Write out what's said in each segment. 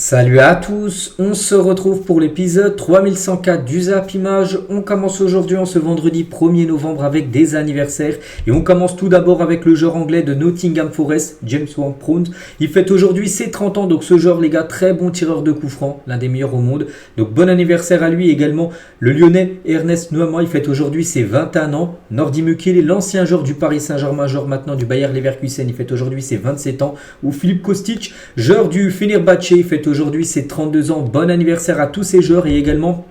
Salut à tous, on se retrouve pour l'épisode 3104 du Zap Image. On commence aujourd'hui en ce vendredi 1er novembre avec des anniversaires. Et on commence tout d'abord avec le joueur anglais de Nottingham Forest, James Ward-Prowse. Il fête aujourd'hui ses 30 ans, donc ce joueur les gars, très bon tireur de coups francs, l'un des meilleurs au monde. Donc bon anniversaire à lui également. Le Lyonnais Ernest Nuamah, il fête aujourd'hui ses 21 ans. Nordi Mukiele, l'ancien joueur du Paris Saint-Germain, joueur maintenant du Bayer Leverkusen, il fête aujourd'hui ses 27 ans. Ou Philippe Kostic, joueur du Fenerbahçe, il fête aujourd'hui ses 32 ans. Bon anniversaire à tous ces joueurs et également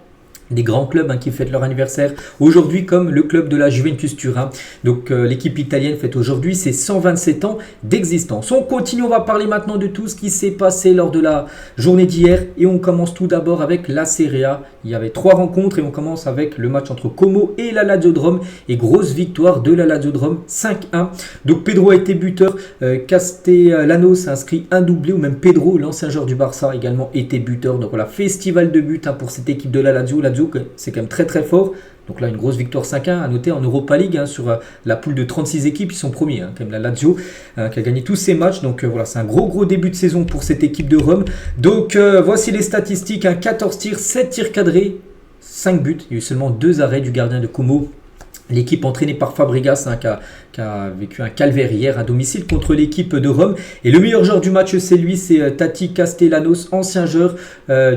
des grands clubs qui fêtent leur anniversaire aujourd'hui, comme le club de la Juventus Turin. Donc l'équipe italienne fête aujourd'hui ses 127 ans d'existence. On continue, on va parler maintenant de tout ce qui s'est passé lors de la journée d'hier et on commence tout d'abord avec la Serie A. Il y avait 3 rencontres et on commence avec le match entre Como et la Lazio de Rome et grosse victoire de la Lazio de Rome 5-1. Donc Pedro a été buteur, Castellanos a inscrit un doublé, ou même Pedro, l'ancien joueur du Barça, également été buteur. Donc voilà, festival de buts pour cette équipe de la Lazio. C'est quand même très très fort. Donc là, une grosse victoire 5-1 à noter en Europa League sur la poule de 36 équipes. Ils sont premiers, quand même, la Lazio qui a gagné tous ses matchs. Donc voilà, c'est un gros début de saison pour cette équipe de Rome. Donc voici les statistiques, 14 tirs, 7 tirs cadrés, 5 buts. Il y a eu seulement 2 arrêts du gardien de Como. L'équipe entraînée par Fabregas qui a vécu un calvaire hier à domicile contre l'équipe de Rome. Et le meilleur joueur du match, c'est Tati Castellanos, ancien joueur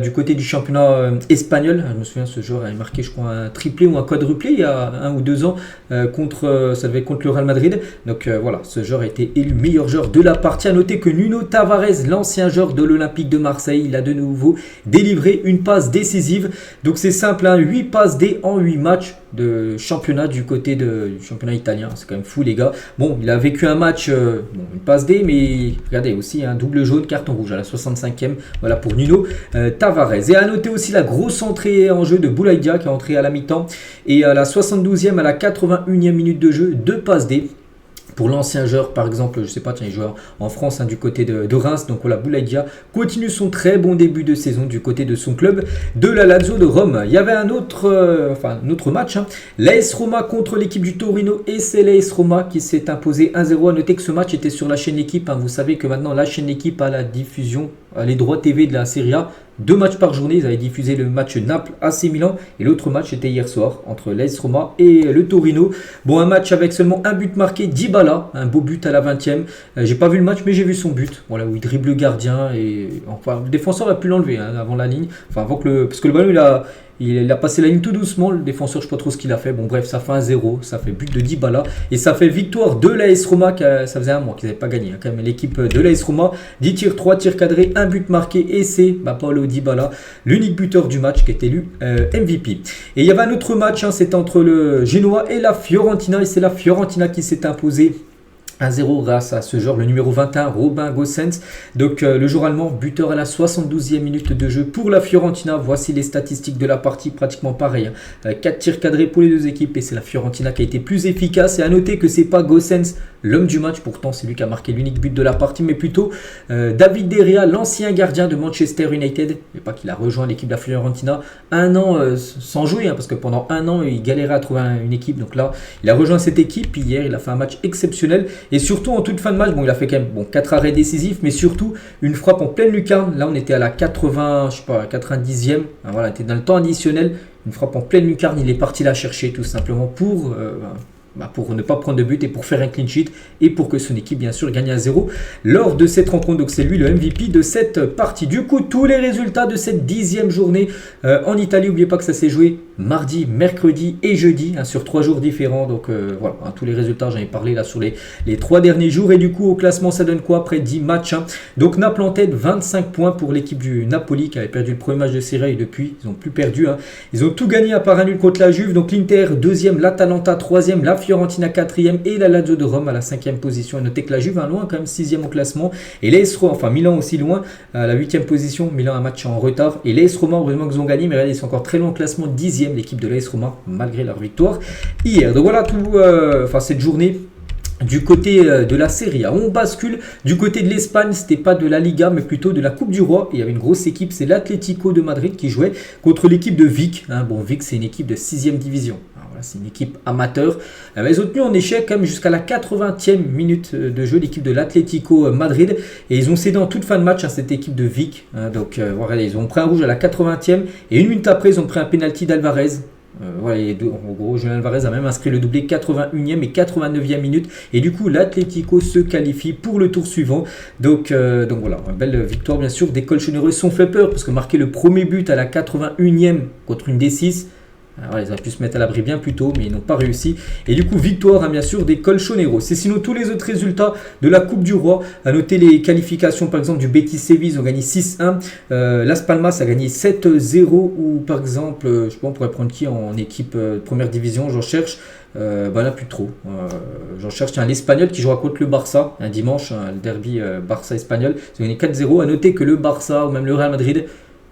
du côté du championnat espagnol. Je me souviens, ce joueur a marqué, je crois, un triplé ou un quadruplé il y a 1 ou 2 ans ça devait être contre le Real Madrid. Donc voilà, ce joueur a été élu meilleur joueur de la partie. À noter que Nuno Tavares, l'ancien joueur de l'Olympique de Marseille, il a de nouveau délivré une passe décisive. Donc c'est simple, 8 passes D en 8 matchs de championnat du côté du championnat italien. C'est quand même fou les gars. Bon, il a vécu un match, une passe D, mais regardez aussi un double jaune, carton rouge à la 65e. Voilà pour Nuno Tavares. Et à noter aussi la grosse entrée en jeu de Boulaïdia qui est entré à la mi-temps. Et à la 72e, à la 81e minute de jeu, 2 passes D. Pour l'ancien joueur, par exemple, je sais pas, il joue en France du côté de Reims. Donc voilà, Boulaïdia continue son très bon début de saison du côté de son club de la Lazio de Rome. Il y avait un autre match, l'AS Roma contre l'équipe du Torino, et c'est l'AS Roma qui s'est imposé 1-0. À noter que ce match était sur la chaîne L'équipe. Vous savez que maintenant la chaîne L'équipe a la diffusion, les droits TV de la Serie A. 2 matchs par journée, ils avaient diffusé le match Naples-AC Milan et l'autre match était hier soir entre l'AS Roma et le Torino. Bon, un match avec seulement un but marqué, Dybala, un beau but à la 20e. J'ai pas vu le match mais j'ai vu son but, voilà, où il dribble le gardien et enfin le défenseur a pu l'enlever avant la ligne, parce que le ballon il a passé la ligne tout doucement, le défenseur, je ne sais pas trop ce qu'il a fait. Bon bref, ça fait 1-0, ça fait but de Dybala et ça fait victoire de l'AS Roma, ça faisait un mois qu'ils n'avaient pas gagné. Quand même l'équipe de l'AS Roma, 10 tirs, 3 tirs cadrés, un but marqué et c'est Paulo Dybala, l'unique buteur du match qui est élu MVP. Et il y avait un autre match, c'était entre le Genoa et la Fiorentina et c'est la Fiorentina qui s'est imposée 1-0 grâce à ce joueur, le numéro 21, Robin Gosens. Donc le joueur allemand, buteur à la 72e minute de jeu pour la Fiorentina. Voici les statistiques de la partie, pratiquement pareil. 4 tirs cadrés pour les deux équipes et c'est la Fiorentina qui a été plus efficace. Et à noter que c'est pas Gosens l'homme du match, pourtant c'est lui qui a marqué l'unique but de la partie, mais plutôt David De Gea, l'ancien gardien de Manchester United. Et pas qu'il a rejoint l'équipe de la Fiorentina 1 an sans jouer, parce que pendant 1 an il galérait à trouver une équipe. Donc là, il a rejoint cette équipe. Hier, il a fait un match exceptionnel. Et surtout en toute fin de match, il a fait quand même 4 arrêts décisifs, mais surtout une frappe en pleine lucarne. Là, on était à la 90e. Voilà, on était dans le temps additionnel. Une frappe en pleine lucarne, il est parti la chercher tout simplement pour ne pas prendre de but et pour faire un clean sheet et pour que son équipe bien sûr gagne à 0 lors de cette rencontre. Donc c'est lui le MVP de cette partie. Du coup, tous les résultats de cette 10e journée en Italie, n'oubliez pas que ça s'est joué mardi, mercredi et jeudi, sur 3 jours différents. Donc voilà, tous les résultats, j'en ai parlé là sur les 3 derniers jours. Et du coup au classement ça donne quoi après 10 matchs Donc Naples en tête, 25 points pour l'équipe du Napoli qui avait perdu le premier match de Serie A et depuis ils n'ont plus perdu. Ils ont tout gagné à part un nul contre la Juve. Donc l'Inter 2e, l'Atalanta 3e, la Fiorentina 4e et la Lazio de Rome à la 5e position. A noter que la Juve loin quand même, 6e au classement. Et l'AS Roma, Milan aussi loin à la 8e position. Milan un match en retard. Et l'AS Roma, heureusement qu'ils ont gagné, mais regardez, ils sont encore très loin au classement, 10e l'équipe de l'AS Roma malgré leur victoire hier. Donc voilà cette journée du côté de la Serie A. On bascule du côté de l'Espagne, c'était pas de la Liga mais plutôt de la Coupe du Roi. Et il y avait une grosse équipe, c'est l'Atlético de Madrid qui jouait contre l'équipe de Vic. Vic c'est une équipe de 6e division. Voilà, c'est une équipe amateur. Ils ont tenu en échec quand même jusqu'à la 80e minute de jeu, l'équipe de l'Atlético Madrid. Et ils ont cédé en toute fin de match à cette équipe de Vic. Donc voilà, ils ont pris un rouge à la 80e. Et une minute après, ils ont pris un penalty d'Alvarez. Voilà, en gros, Julián Alvarez a même inscrit le doublé 81e et 89e minute. Et du coup, l'Atlético se qualifie pour le tour suivant. Donc voilà, une belle victoire bien sûr. Des colchoneros sont fait peur parce que marquer le premier but à la 81e contre une D6. Alors, ils auraient pu se mettre à l'abri bien plus tôt, mais ils n'ont pas réussi. Et du coup, victoire, bien sûr, des Colchoneros. C'est sinon tous les autres résultats de la Coupe du Roi. À noter les qualifications, par exemple, du Betis Séville, ils ont gagné 6-1. Las Palmas a gagné 7-0. Ou par exemple, je sais pas, on pourrait prendre qui en équipe première division, j'en cherche. Là, plus trop. J'en cherche l'Espagnol qui jouera contre le Barça un dimanche, le derby Barça-Espagnol. Ils ont gagné 4-0. À noter que le Barça ou même le Real Madrid.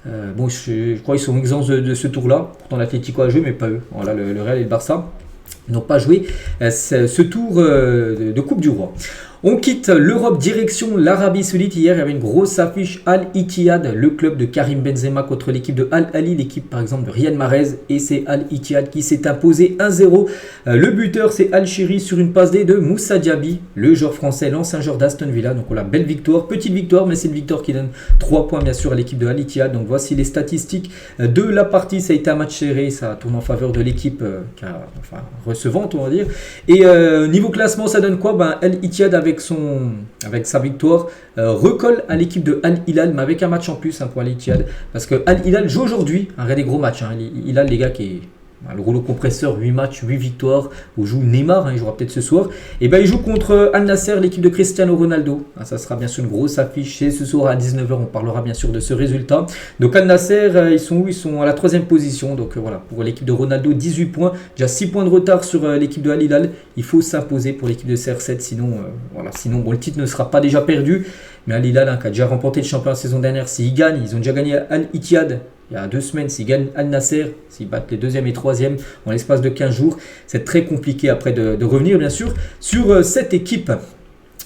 Je crois qu'ils sont exempts de ce tour-là. Pourtant, l'Atlético a joué, mais pas eux. Voilà, le Real et le Barça n'ont pas joué ce tour de Coupe du Roi. On quitte l'Europe, direction l'Arabie Saoudite. Hier, il y avait une grosse affiche Al-Ittihad, le club de Karim Benzema contre l'équipe de Al-Ahly, l'équipe par exemple de Riyad Mahrez. Et c'est Al-Ittihad qui s'est imposé 1-0. Le buteur, c'est Al-Shiri sur une passe D de Moussa Diaby, le joueur français, l'ancien joueur d'Aston Villa. Donc voilà, belle victoire, petite victoire, mais c'est une victoire qui donne 3 points bien sûr à l'équipe de Al-Ittihad. Donc voici les statistiques de la partie. Ça a été un match serré, ça tourne en faveur de l'équipe recevante, on va dire. Et niveau classement, ça donne quoi? Al-Ittihad avec sa victoire recolle à l'équipe de Al-Hilal, mais avec un match en plus pour Al-Ittihad, parce que Al-Hilal joue aujourd'hui un des gros matchs. Al-Hilal, les gars, qui est le rouleau compresseur, 8 matchs, 8 victoires, où joue Neymar, il jouera peut-être ce soir. Et il joue contre Al-Nasser, l'équipe de Cristiano Ronaldo. Ça sera bien sûr une grosse affiche. C'est ce soir à 19h, on parlera bien sûr de ce résultat. Donc Al-Nasser, ils sont où? Ils sont à la 3e position. Donc voilà, pour l'équipe de Ronaldo, 18 points. Déjà 6 points de retard sur l'équipe de Al-Hilal. Il faut s'imposer pour l'équipe de CR7, sinon le titre ne sera pas déjà perdu. Mais Al-Hilal, qui a déjà remporté le championnat la saison dernière, s'ils gagnent, ils ont déjà gagné Al-Ittihad il y a 2 semaines. S'ils gagnent Al-Nasser, s'ils battent les 2e et 3e en l'espace de 15 jours, c'est très compliqué après de revenir bien sûr sur cette équipe.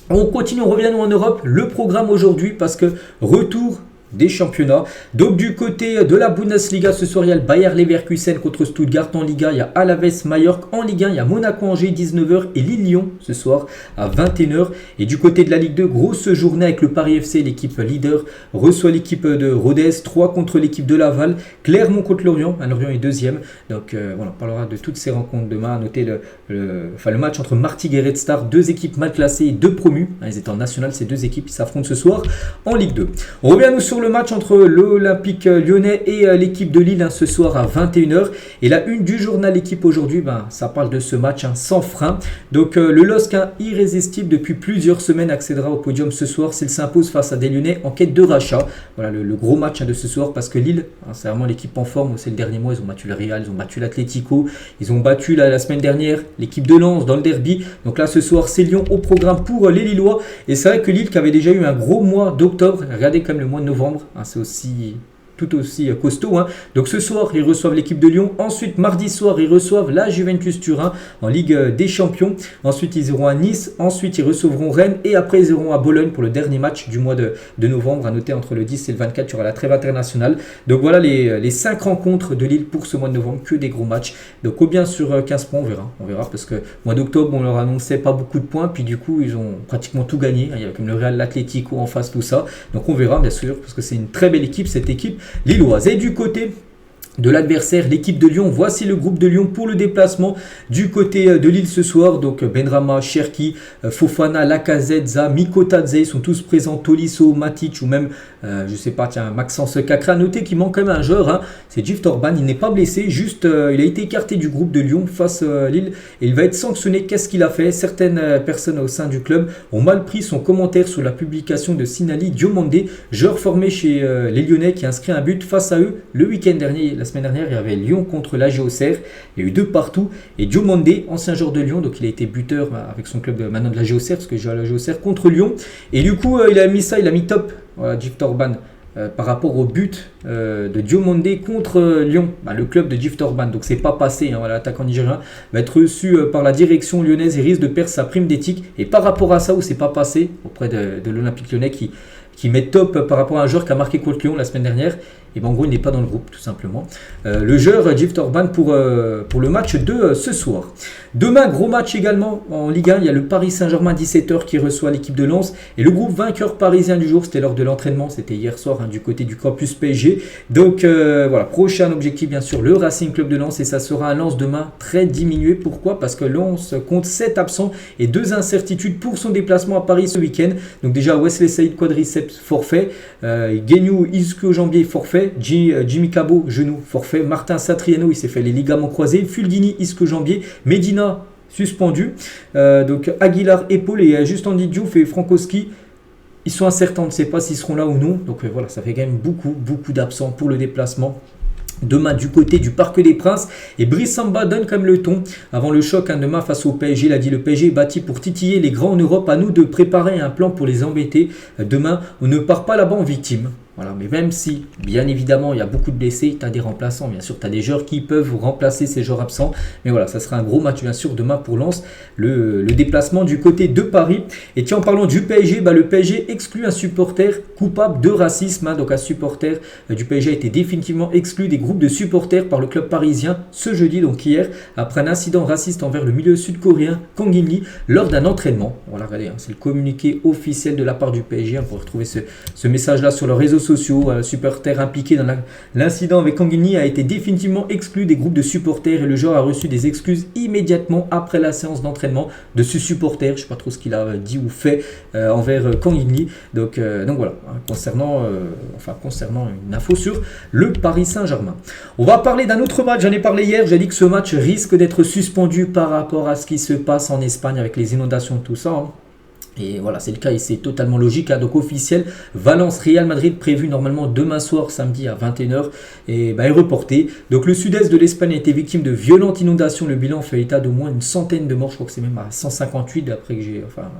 On continue, on revient en Europe. Le programme aujourd'hui, parce que retour des championnats. Donc du côté de la Bundesliga, ce soir il y a le Bayer Leverkusen contre Stuttgart en Liga, il y a Alaves Majorque en Ligue 1, il y a Monaco Angers 19h et Lille-Lyon ce soir à 21h. Et du côté de la Ligue 2, grosse journée avec le Paris FC, l'équipe leader reçoit l'équipe de Rodez, 3 contre l'équipe de Laval, Clermont contre Lorient, Lorient est 2e. Donc on parlera de toutes ces rencontres demain. À noter le match entre Martigues et Red Star, 2 équipes mal classées et 2 promus. Ils étaient en national, ces 2 équipes qui s'affrontent ce soir en Ligue 2. On revient nous sur le match entre l'Olympique Lyonnais et l'équipe de Lille ce soir à 21h. Et la une du journal Équipe aujourd'hui, ça parle de ce match sans frein. Donc le LOSC irrésistible depuis plusieurs semaines accédera au podium ce soir s'il s'impose face à des Lyonnais en quête de rachat. Voilà le gros match de ce soir, parce que Lille, c'est vraiment l'équipe en forme. C'est le dernier mois, ils ont battu le Real, ils ont battu l'Atlético, ils ont battu la semaine dernière l'équipe de Lens dans le derby. Donc là ce soir c'est Lyon au programme pour les Lillois. Et c'est vrai que Lille qui avait déjà eu un gros mois d'octobre, regardez quand même le mois de novembre. C'est tout aussi costaud. Donc ce soir, ils reçoivent l'équipe de Lyon. Ensuite, mardi soir, ils reçoivent la Juventus Turin en Ligue des Champions. Ensuite, ils iront à Nice. Ensuite, ils recevront Rennes. Et après, ils iront à Bologne pour le dernier match du mois de novembre. À noter, entre le 10 et le 24, il y aura la trêve internationale. Donc voilà les 5 rencontres de Lille pour ce mois de novembre. Que des gros matchs. Donc combien sur 15 points, on verra. Parce que mois d'octobre, on leur annonçait pas beaucoup de points. Puis du coup, ils ont pratiquement tout gagné. Il y a comme le Real, l'Atlético en face, tout ça. Donc on verra, bien sûr, parce que c'est une très belle équipe, cette équipe lilloise. Et du côté de l'adversaire, l'équipe de Lyon, voici le groupe de Lyon pour le déplacement du côté de Lille ce soir. Donc Benrahma, Cherki, Fofana, Lacazette, Za, Mikotadze, ils sont tous présents, Tolisso, Matic ou même Maxence Cacré. Notez qu'il manque quand même un joueur, c'est Gift Orban. Il n'est pas blessé, juste il a été écarté du groupe de Lyon face à Lille et il va être sanctionné. Qu'est-ce qu'il a fait? Certaines personnes au sein du club ont mal pris son commentaire sur la publication de Sinali Diomandé, joueur formé chez les Lyonnais, qui a inscrit un but face à eux le week-end dernier. La semaine dernière, il y avait Lyon contre l'AG Auxerre. Il y a eu 2 partout. Et Diomandé, ancien joueur de Lyon, donc il a été buteur avec son club maintenant de l'AG Auxerre, parce que j'ai à l'AG Auxerre contre Lyon. Et du coup, il a mis top, Gift Orban, par rapport au but de Diomandé contre Lyon, le club de Gift Orban. Donc c'est pas passé. L'attaquant nigérien va être reçu par la direction lyonnaise et risque de perdre sa prime d'éthique. Et par rapport à ça, où c'est pas passé auprès de l'Olympique Lyonnais qui met top par rapport à un joueur qui a marqué contre Lyon la semaine dernière. Et ben en gros, il n'est pas dans le groupe, tout simplement. Le joueur Gift Orban pour le match de ce soir. Demain, gros match également en Ligue 1. Il y a le Paris Saint-Germain 17h qui reçoit l'équipe de Lens. Et le groupe vainqueur parisien du jour, c'était lors de l'entraînement. C'était hier soir du côté du campus PSG. Donc voilà, prochain objectif bien sûr, le Racing Club de Lens. Et ça sera un Lens demain très diminué. Pourquoi? Parce que Lens compte 7 absents et 2 incertitudes pour son déplacement à Paris ce week-end. Donc déjà, Wesley Saïd, quadriceps, forfait. Guignou, ischio-jambier, forfait. Jimmy Cabot, genou, forfait. Martin Satriano, il s'est fait les ligaments croisés. Fulgini, ischio-jambier. Medina, suspendu. Donc Aguilar, épaule. Et Justin Diouf et Frankowski, ils sont incertains. On ne sait pas s'ils seront là ou non. Donc voilà, ça fait quand même beaucoup d'absents pour le déplacement. Demain du côté du Parc des Princes, et Brice Samba donne quand même le ton avant le choc demain face au PSG. Il a dit: le PSG est bâti pour titiller les grands en Europe, à nous de préparer un plan pour les embêter. Demain on ne part pas là-bas en victime. Voilà, mais même si, bien évidemment, il y a beaucoup de blessés, tu as des remplaçants, bien sûr, tu as des joueurs qui peuvent remplacer ces joueurs absents. Mais voilà, ça sera un gros match, bien sûr, demain pour Lens, le déplacement du côté de Paris. Et tiens, en parlant du PSG, le PSG exclut un supporter coupable de racisme. Donc un supporter du PSG a été définitivement exclu des groupes de supporters par le club parisien ce jeudi, donc hier, après un incident raciste envers le milieu sud-coréen Kang In-lee lors d'un entraînement. Voilà, regardez, c'est le communiqué officiel de la part du PSG. On peut retrouver ce message-là sur leurs réseaux sociaux. Supporter impliqué dans l'incident avec Kang In-lee a été définitivement exclu des groupes de supporters et le joueur a reçu des excuses immédiatement après la séance d'entraînement de ce supporter. Je ne sais pas trop ce qu'il a dit ou fait envers Kang In-lee. Donc voilà, concernant une info sur le Paris Saint-Germain. On va parler d'un autre match, j'en ai parlé hier, j'ai dit que ce match risque d'être suspendu par rapport à ce qui se passe en Espagne avec les inondations et tout ça. Et voilà, c'est le cas et c'est totalement logique. Donc officiel, Valence-Real Madrid prévu normalement demain soir, samedi à 21h, et est reporté. Donc le sud-est de l'Espagne a été victime de violentes inondations. Le bilan fait état d'au moins une centaine de morts. Je crois que c'est même à 158 d'après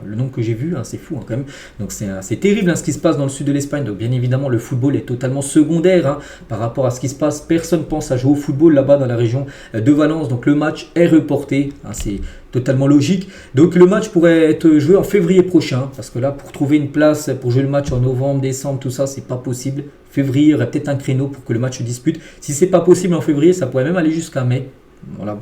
le nombre que j'ai vu. C'est fou quand même. Donc c'est terrible ce qui se passe dans le sud de l'Espagne. Donc bien évidemment, le football est totalement secondaire par rapport à ce qui se passe. Personne pense à jouer au football là-bas dans la région de Valence. Donc le match est reporté. C'est totalement logique. Donc le match pourrait être joué en février prochain, parce que là, pour trouver une place pour jouer le match en novembre, décembre, tout ça, c'est pas possible. Février, il y aurait peut-être un créneau pour que le match se dispute. Si c'est pas possible en février, ça pourrait même aller jusqu'à mai. Voilà,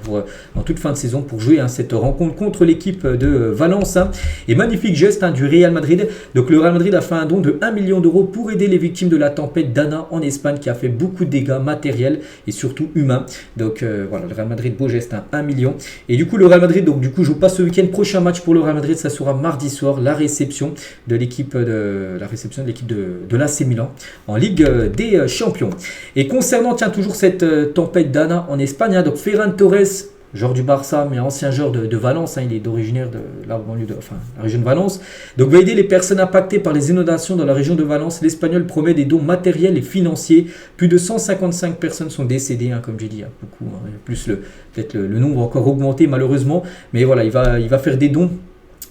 en toute fin de saison pour jouer cette rencontre contre l'équipe de Valence. Et magnifique geste du Real Madrid. Donc le Real Madrid a fait un don de 1 million d'euros pour aider les victimes de la tempête Dana en Espagne, qui a fait beaucoup de dégâts matériels et surtout humains. Donc voilà, le Real Madrid, beau geste, 1 million. Et du coup le Real Madrid joue pas ce week-end. Prochain match pour le Real Madrid, ça sera mardi soir, la réception de l'équipe de l'AC Milan en Ligue des Champions. Et concernant toujours cette tempête Dana en Espagne, donc Ferran Torres, joueur du Barça, mais ancien joueur de Valence, il est d'originaire de la région de Valence. Donc va aider les personnes impactées par les inondations dans la région de Valence. L'Espagnol promet des dons matériels et financiers. Plus de 155 personnes sont décédées, comme j'ai dit, beaucoup. Plus peut-être le nombre va encore augmenter malheureusement, mais voilà, il va faire des dons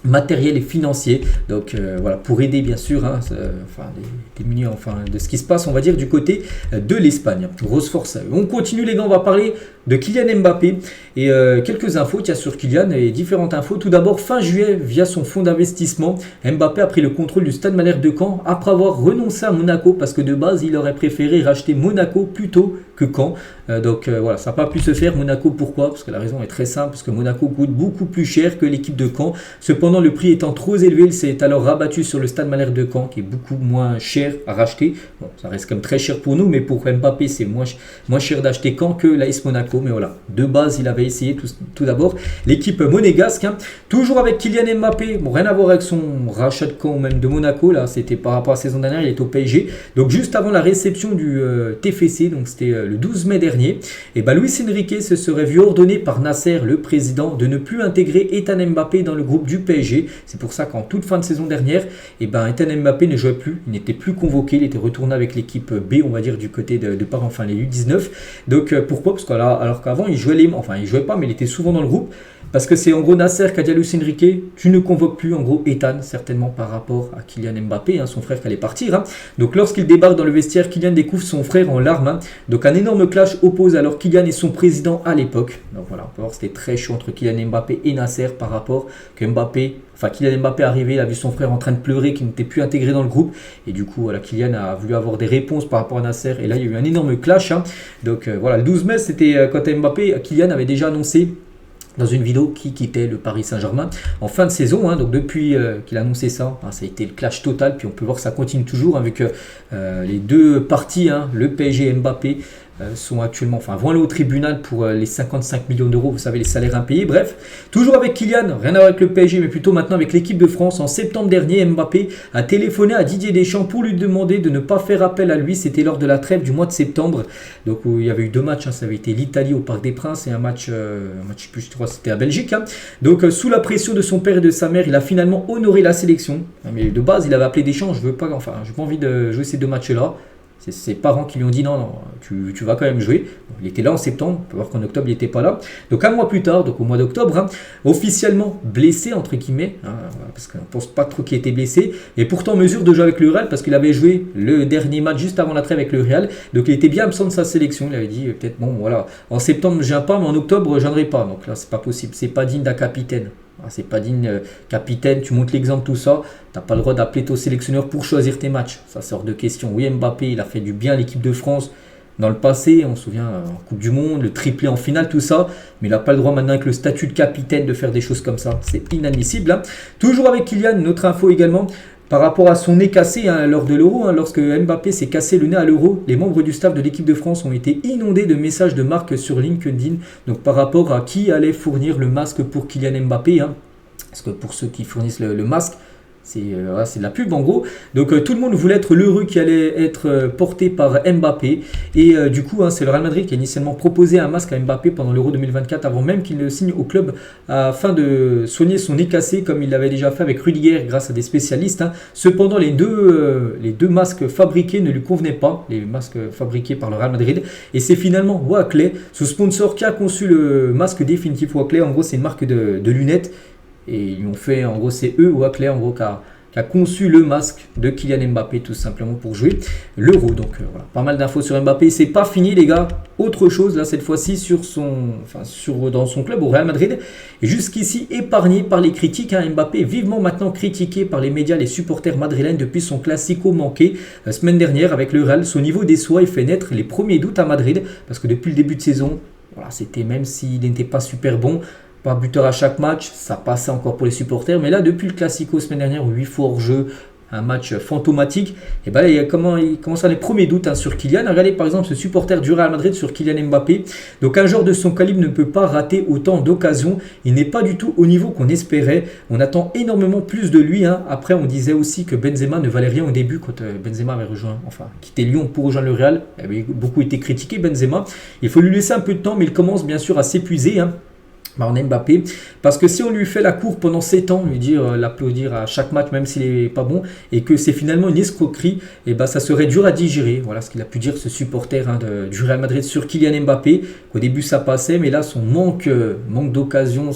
matériel et financier, donc voilà, pour aider bien sûr les démunis de ce qui se passe, on va dire, du côté de l'Espagne. Grosse force à eux. On continue les gars, on va parler de Kylian Mbappé et quelques infos sur Kylian et différentes infos. Tout d'abord, fin juillet, via son fonds d'investissement, Mbappé a pris le contrôle du Stade Malherbe de Caen après avoir renoncé à Monaco, parce que de base il aurait préféré racheter Monaco plutôt que Caen. Voilà, ça n'a pas pu se faire. Monaco, pourquoi? Parce que la raison est très simple, parce que Monaco coûte beaucoup plus cher que l'équipe de Caen. Cependant, le prix étant trop élevé, il s'est alors rabattu sur le Stade Malherbe de Caen, qui est beaucoup moins cher à racheter. Bon, ça reste quand même très cher pour nous, mais pour Mbappé, c'est moins cher d'acheter Caen que l'AS Monaco. Mais voilà, de base, il avait essayé tout d'abord l'équipe monégasque. Toujours avec Kylian Mbappé, bon, rien à voir avec son rachat de Caen ou même de Monaco. Là, c'était par rapport à la saison dernière, il est au PSG. Donc juste avant la réception du TFC, donc c'était le 12 mai dernier, et Luis Enrique se serait vu ordonner par Nasser, le président, de ne plus intégrer Ethan Mbappé dans le groupe du PSG. C'est pour ça qu'en toute fin de saison dernière, Ethan Mbappé ne jouait plus, il n'était plus convoqué, il était retourné avec l'équipe B, on va dire du côté de Paris, les U19. Donc pourquoi? Parce alors qu'avant il jouait il jouait pas, mais il était souvent dans le groupe. Parce que c'est en gros Nasser qui a dit à Luis Enrique, tu ne convoques plus en gros Ethan, certainement par rapport à Kylian Mbappé, son frère qui allait partir. Donc lorsqu'il débarque dans le vestiaire, Kylian découvre son frère en larmes. Donc un énorme clash oppose alors Kylian et son président à l'époque. Donc voilà, on peut voir c'était très chaud entre Kylian Mbappé et Nasser par rapport que Kylian Mbappé arrivé, il a vu son frère en train de pleurer, qui n'était plus intégré dans le groupe. Et du coup, voilà, Kylian a voulu avoir des réponses par rapport à Nasser. Et là, il y a eu un énorme clash. Donc voilà, le 12 mai, c'était quand Mbappé, Kylian avait déjà annoncé dans une vidéo qui quittait le Paris Saint-Germain en fin de saison. Donc depuis qu'il a annoncé ça, ça a été le clash total. Puis on peut voir que ça continue toujours avec les deux parties, le PSG et Mbappé. Sont actuellement, vont aller au tribunal pour les 55 millions d'euros, vous savez, les salaires impayés. Bref, toujours avec Kylian, rien à voir avec le PSG, mais plutôt maintenant avec l'équipe de France. En septembre dernier, Mbappé a téléphoné à Didier Deschamps pour lui demander de ne pas faire appel à lui. C'était lors de la trêve du mois de septembre. Donc il y avait eu deux matchs, ça avait été l'Italie au Parc des Princes et un match, je crois c'était à Belgique. Donc sous la pression de son père et de sa mère, il a finalement honoré la sélection. Mais de base, il avait appelé Deschamps, j'ai pas envie de jouer ces deux matchs-là. C'est ses parents qui lui ont dit non, tu vas quand même jouer. Bon, il était là en septembre, on peut voir qu'en octobre il n'était pas là. Donc un mois plus tard, donc au mois d'octobre, officiellement blessé entre guillemets, parce qu'on ne pense pas trop qu'il était blessé, et pourtant en mesure de jouer avec le Real parce qu'il avait joué le dernier match juste avant la trêve avec le Real. Donc il était bien absent de sa sélection. Il avait dit peut-être en septembre je viens pas, mais en octobre je viendrai pas. Donc là c'est pas possible, c'est pas digne d'un capitaine. C'est pas digne, capitaine, tu montres l'exemple, tout ça. Tu n'as pas le droit d'appeler ton sélectionneur pour choisir tes matchs. Ça sort de question. Oui, Mbappé, il a fait du bien à l'équipe de France dans le passé. On se souvient en Coupe du Monde, le triplé en finale, tout ça. Mais il n'a pas le droit maintenant avec le statut de capitaine de faire des choses comme ça. C'est inadmissible. Toujours avec Kylian, une autre info également. Par rapport à son nez cassé lors de l'Euro, lorsque Mbappé s'est cassé le nez à l'Euro, les membres du staff de l'équipe de France ont été inondés de messages de marque sur LinkedIn, donc par rapport à qui allait fournir le masque pour Kylian Mbappé. Parce que pour ceux qui fournissent le masque, c'est de la pub en gros. Donc tout le monde voulait être l'heureux qui allait être porté par Mbappé. Et du coup, c'est le Real Madrid qui a initialement proposé un masque à Mbappé pendant l'Euro 2024 avant même qu'il ne signe au club afin de soigner son nez cassé comme il l'avait déjà fait avec Rudiger grâce à des spécialistes. Cependant, les deux masques fabriqués ne lui convenaient pas, les masques fabriqués par le Real Madrid. Et c'est finalement Oakley, ce sponsor, qui a conçu le masque définitif Oakley. En gros, c'est une marque de lunettes. Et ils ont fait, en gros, c'est eux, Oakley, en gros, qui a conçu le masque de Kylian Mbappé, tout simplement, pour jouer l'Euro. Donc, voilà, pas mal d'infos sur Mbappé. C'est pas fini, les gars. Autre chose, là, cette fois-ci, dans son club, au Real Madrid. Et jusqu'ici, épargné par les critiques. Mbappé, vivement maintenant critiqué par les médias, les supporters madrilènes, depuis son classico manqué la semaine dernière avec le Real. Son niveau déçoit et fait naître les premiers doutes à Madrid. Parce que depuis le début de saison, voilà, c'était, même s'il n'était pas super bon, pas buteur à chaque match, ça passait encore pour les supporters. Mais là, depuis le Classico semaine dernière, 8 fois hors jeu, un match fantomatique, et ben là, il commence à les premiers doutes sur Kylian. Regardez par exemple ce supporter du Real Madrid sur Kylian Mbappé. Donc un joueur de son calibre ne peut pas rater autant d'occasions. Il n'est pas du tout au niveau qu'on espérait. On attend énormément plus de lui. Après, on disait aussi que Benzema ne valait rien au début quand Benzema avait quitté Lyon pour rejoindre le Real. Il avait beaucoup été critiqué, Benzema. Il faut lui laisser un peu de temps, mais il commence bien sûr à s'épuiser. On aime Mbappé, parce que si on lui fait la cour pendant 7 ans, lui dire l'applaudir à chaque match même s'il n'est pas bon, et que c'est finalement une escroquerie, et ça serait dur à digérer. Voilà ce qu'il a pu dire ce supporter du Real Madrid sur Kylian Mbappé. Au début ça passait, mais là son manque d'occasion,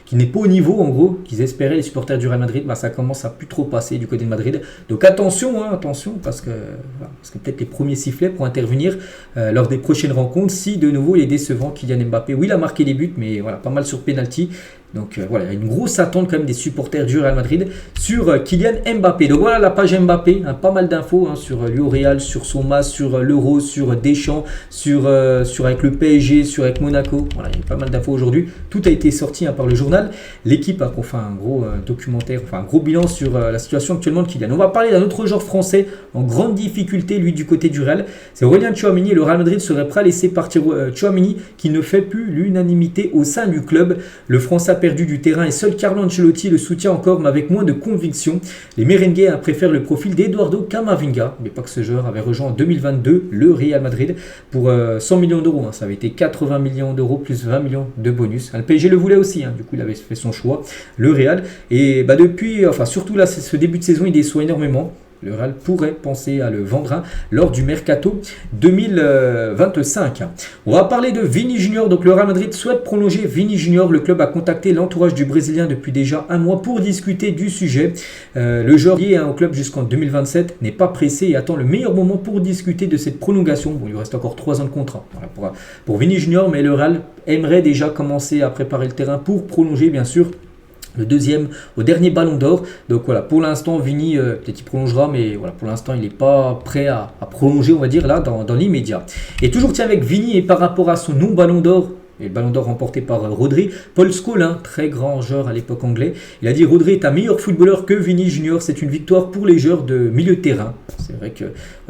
qui n'est pas au niveau en gros qu'ils espéraient les supporters du Real Madrid, ça commence à plus trop passer du côté de Madrid. Donc attention, parce que peut-être les premiers sifflets pour intervenir lors des prochaines rencontres si de nouveau il est décevant Kylian Mbappé. Oui, il a marqué des buts, mais voilà, pas mal sur penalty. Donc voilà, il y a une grosse attente quand même des supporters du Real Madrid sur Kylian Mbappé. Donc voilà la page Mbappé, pas mal d'infos sur lui au Real, sur son masque, sur l'Euro, sur Deschamps, sur avec le PSG, sur avec Monaco. Voilà, il y a pas mal d'infos aujourd'hui. Tout a été sorti par le journal. L'équipe a fait un gros documentaire, un gros bilan sur la situation actuellement de Kylian. On va parler d'un autre joueur français en grande difficulté, lui du côté du Real. C'est Aurélien Tchouaméni. Le Real Madrid serait prêt à laisser partir Tchouaméni qui ne fait plus l'unanimité au sein du club. Le Français a perdu du terrain et seul Carlo Ancelotti le soutient encore, mais avec moins de conviction. Les Merengues préfèrent le profil d'Eduardo Camavinga, mais pas que ce joueur avait rejoint en 2022 le Real Madrid pour 100 millions d'euros. Ça avait été 80 millions d'euros plus 20 millions de bonus. Le PSG le voulait aussi, du coup il avait fait son choix, le Real. Et depuis, surtout là, ce début de saison, il déçoit énormément. le Real pourrait penser à le vendre lors du mercato 2025. On va parler de Vini Junior. Donc le Real Madrid souhaite prolonger Vini Junior. Le club a contacté l'entourage du Brésilien depuis déjà un mois pour discuter du sujet. Le joueur lié au club jusqu'en 2027 n'est pas pressé et attend le meilleur moment pour discuter de cette prolongation. Bon, il lui reste encore 3 ans de contrat pour Vini Junior, mais le Real aimerait déjà commencer à préparer le terrain pour prolonger bien sûr le deuxième au dernier ballon d'or. Donc voilà, pour l'instant Vini, peut-être il prolongera, mais voilà, pour l'instant il n'est pas prêt à prolonger, on va dire là, dans l'immédiat. Et toujours tiens avec Vini et par rapport à son non-ballon d'or, et le ballon d'or remporté par Rodri, Paul Scholes, très grand joueur à l'époque anglais, il a dit: Rodri est un meilleur footballeur que Vini Junior, c'est une victoire pour les joueurs de milieu de terrain. C'est vrai que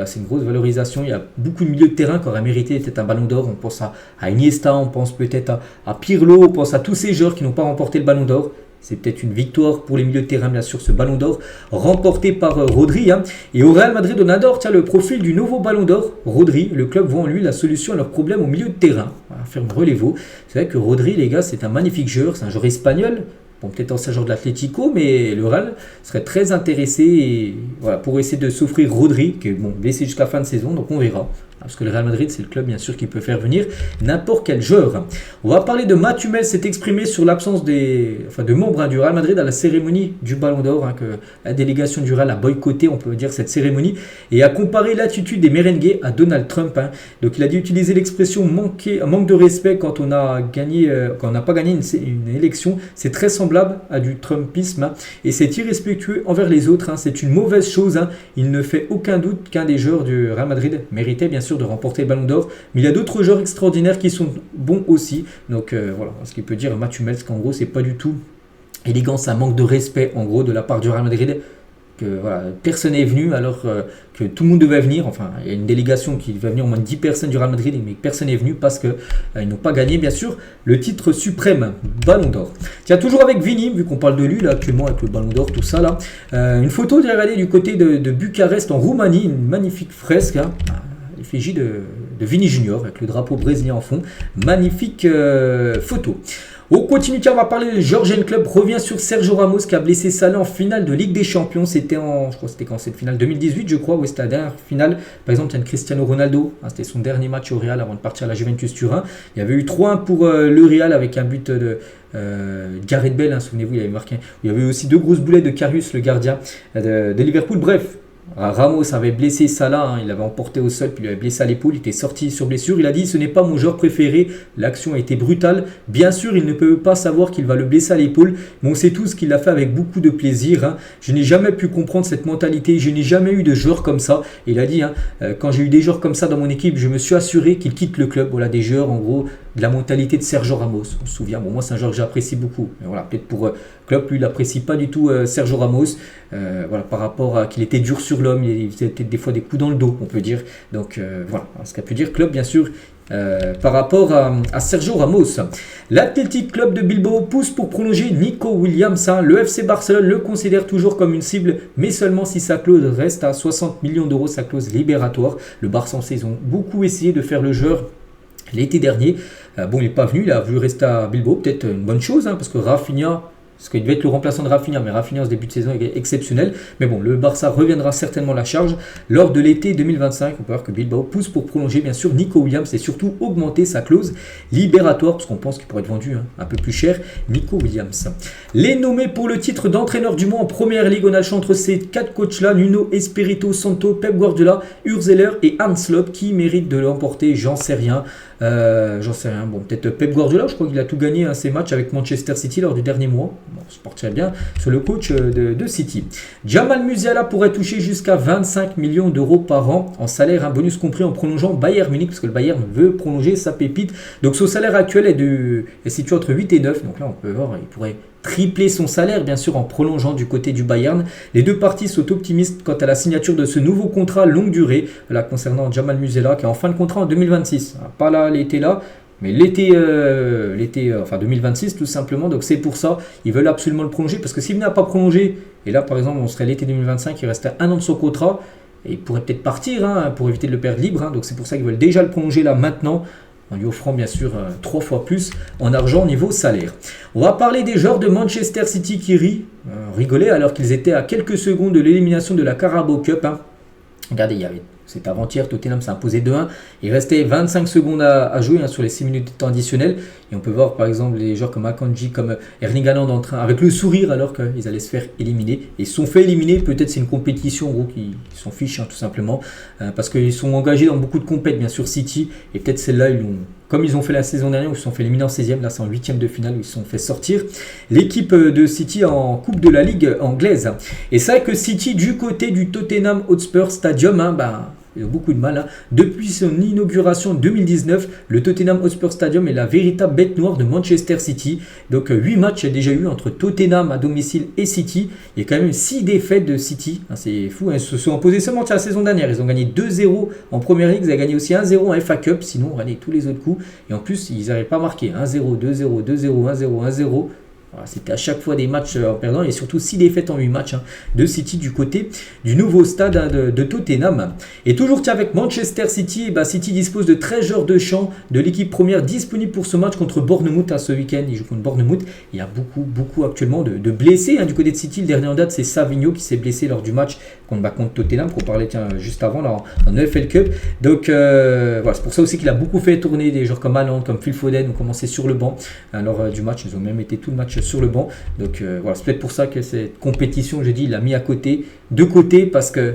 c'est une grosse valorisation, il y a beaucoup de milieux de terrain qui auraient mérité peut-être un ballon d'or. On pense à Iniesta, on pense peut-être à Pirlo, on pense à tous ces joueurs qui n'ont pas remporté le ballon d'or. C'est peut-être une victoire pour les milieux de terrain, bien sûr, ce ballon d'or remporté par Rodri. Et au Real Madrid, on adore le profil du nouveau ballon d'or, Rodri. Le club voit en lui la solution à leurs problèmes au milieu de terrain. Voilà, ferme relevo. C'est vrai que Rodri, les gars, c'est un magnifique joueur. C'est un joueur espagnol. Bon, peut-être ancien joueur de l'Atlético, mais le Real serait très intéressé pour essayer de s'offrir Rodri, qui est blessé jusqu'à la fin de saison, donc on verra. Parce que le Real Madrid, c'est le club bien sûr qui peut faire venir n'importe quel joueur. On va parler de Matt Hummels, s'est exprimé sur l'absence de membres du Real Madrid à la cérémonie du Ballon d'Or, que la délégation du Real a boycotté, on peut dire, cette cérémonie, et a comparé l'attitude des merengues à Donald Trump. Donc il a dit utiliser l'expression manque de respect quand on n'a pas gagné une élection, c'est très semblable à du Trumpisme, et c'est irrespectueux envers les autres, c'est une mauvaise chose. Il ne fait aucun doute qu'un des joueurs du Real Madrid méritait bien sûr de remporter le Ballon d'Or, mais il y a d'autres joueurs extraordinaires qui sont bons aussi. Donc voilà ce qu'il peut dire Matt Hummels, qu'en gros c'est pas du tout élégant, c'est un manque de respect en gros de la part du Real Madrid, que personne n'est venu alors que tout le monde devait venir. Enfin, il y a une délégation qui devait venir, au moins 10 personnes du Real Madrid, mais personne n'est venu parce qu'ils n'ont pas gagné bien sûr le titre suprême, Ballon d'Or. Tiens, toujours avec Vini, vu qu'on parle de lui là actuellement avec le Ballon d'Or, tout ça là, une photo regardez du côté de Bucarest en Roumanie, une magnifique fresque, l'effigie de Vini Junior avec le drapeau brésilien en fond. Magnifique photo. On continue, on va parler de Georgian Club. Revient sur Sergio Ramos qui a blessé Salah en finale de Ligue des Champions. C'était quand cette finale 2018, je crois. Oui, c'était la dernière finale. Par exemple, il y a Cristiano Ronaldo. C'était son dernier match au Real avant de partir à la Juventus Turin. Il y avait eu 3-1 pour le Real avec un but de Gareth Bale. Souvenez-vous, il avait marqué. Il y avait aussi 2 grosses boulettes de Karius, le gardien de Liverpool. Bref. Ramos avait blessé Salah, il l'avait emporté au sol, puis il avait blessé à l'épaule, il était sorti sur blessure. Il a dit: ce n'est pas mon joueur préféré, l'action a été brutale. Bien sûr, il ne peut pas savoir qu'il va le blesser à l'épaule, mais on sait tous qu'il l'a fait avec beaucoup de plaisir. Je n'ai jamais pu comprendre cette mentalité, je n'ai jamais eu de joueur comme ça. Et il a dit, quand j'ai eu des joueurs comme ça dans mon équipe, je me suis assuré qu'ils quittent le club. Voilà, des joueurs en gros de la mentalité de Sergio Ramos. On se souvient, moi c'est un joueur que j'apprécie beaucoup. Mais voilà, peut-être pour Klopp, lui, il n'apprécie pas du tout Sergio Ramos. Par rapport à qu'il était dur sur l'homme, il faisait peut-être des fois des coups dans le dos, on peut dire. Donc voilà, ce qu'a pu dire Klopp, bien sûr, par rapport à Sergio Ramos. L'Athletic Club de Bilbao pousse pour prolonger Nico Williams. Le FC Barcelone le considère toujours comme une cible, mais seulement si sa clause reste à 60 millions d'euros, sa clause libératoire. Le Barça en saison beaucoup essayé de faire le joueur l'été dernier. Il n'est pas venu, il a voulu rester à Bilbao, peut-être une bonne chose, parce que Rafinha, parce qu'il devait être le remplaçant de Rafinha, mais Rafinha en ce début de saison est exceptionnel. Mais bon, le Barça reviendra certainement à la charge lors de l'été 2025. On peut voir que Bilbao pousse pour prolonger bien sûr Nico Williams et surtout augmenter sa clause libératoire, parce qu'on pense qu'il pourrait être vendu un peu plus cher, Nico Williams. Les nommés pour le titre d'entraîneur du mois en Première Ligue, on a le choix entre ces 4 coachs-là: Nuno Espirito Santo, Pep Guardiola, Urzeler et Arne Slot. Qui mérite de l'emporter? J'en sais rien. Bon, peut-être Pep Guardiola, je crois qu'il a tout gagné ses matchs avec Manchester City lors du dernier mois. Bon, se porterait bien sur le coach de City. Jamal Musiala pourrait toucher jusqu'à 25 millions d'euros par an en salaire, un bonus compris en prolongeant Bayern Munich, parce que le Bayern veut prolonger sa pépite. Donc son salaire actuel est situé entre 8 et 9. Donc là, on peut voir, il pourrait tripler son salaire, bien sûr, en prolongeant du côté du Bayern. Les deux parties sont optimistes quant à la signature de ce nouveau contrat longue durée, là, concernant Jamal Musiala, qui est en fin de contrat en 2026. Pas là, l'été là, mais l'été 2026 tout simplement. Donc c'est pour ça, ils veulent absolument le prolonger, parce que s'il venait à pas prolonger, et là par exemple on serait l'été 2025, il restait 1 an de son contrat, et il pourrait peut-être partir pour éviter de le perdre libre. Donc c'est pour ça qu'ils veulent déjà le prolonger là maintenant. en lui offrant bien sûr 3 fois plus en argent niveau salaire. On va parler des joueurs de Manchester City qui rigolaient alors qu'ils étaient à quelques secondes de l'élimination de la Carabao Cup. Regardez, c'était avant-hier, Tottenham s'est imposé 2-1. Il restait 25 secondes à jouer sur les 6 minutes de temps additionnel. Et on peut voir par exemple les joueurs comme Akanji, comme Erling Haaland en train, avec le sourire alors qu'ils allaient se faire éliminer. Et ils se sont fait éliminer, peut-être c'est une compétition en gros qui s'en fichent tout simplement. Parce qu'ils sont engagés dans beaucoup de compètes, bien sûr City. Et peut-être celle-là, comme ils ont fait la saison dernière où ils se sont fait éliminer en 16e, là c'est en 8e de finale où ils se sont fait sortir l'équipe de City en Coupe de la Ligue anglaise. Et c'est vrai que City du côté du Tottenham Hotspur Stadium, ils ont beaucoup de mal. Depuis son inauguration en 2019, le Tottenham Hotspur Stadium est la véritable bête noire de Manchester City. Donc 8 matchs il y a déjà eu entre Tottenham à domicile et City. Il y a quand même 6 défaites de City. C'est fou, ils se sont imposés seulement la saison dernière. Ils ont gagné 2-0 en Première Ligue, ils ont gagné aussi 1-0 en FA Cup. Sinon, on a tous les autres coups. Et en plus, ils n'arrivent pas à marquer 1-0, 2-0, 2-0, 1-0, 1-0. Voilà, c'était à chaque fois des matchs en perdant et surtout 6 défaites en 8 matchs de City du côté du nouveau stade de Tottenham. Et toujours avec Manchester City, City dispose de 13 joueurs de champ de l'équipe première disponibles pour ce match contre Bournemouth ce week-end. Ils jouent contre Bournemouth. Il y a beaucoup actuellement de blessés du côté de City. Le dernier en date, c'est Savinho qui s'est blessé lors du match contre Tottenham qu'on parlait juste avant là, en EFL Cup. Donc voilà, c'est pour ça aussi qu'il a beaucoup fait tourner des joueurs comme Haaland, comme Phil Foden ont commencé sur le banc lors du match. Ils ont même été tout le match sur le banc. Donc voilà, c'est peut-être pour ça que cette compétition, j'ai dit, il l'a mis de côté parce que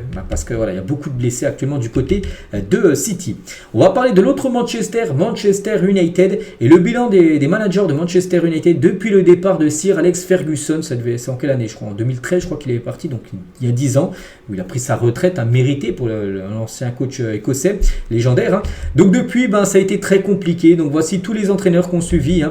voilà, il y a beaucoup de blessés actuellement du côté de City. On va parler de l'autre Manchester United et le bilan des managers de Manchester United depuis le départ de Sir Alex Ferguson. C'est en quelle année, je crois, en 2013, je crois qu'il est parti, donc il y a 10 ans, où il a pris sa retraite méritée pour l'ancien coach écossais légendaire. Donc depuis, ça a été très compliqué. Donc voici tous les entraîneurs qu'on suivi.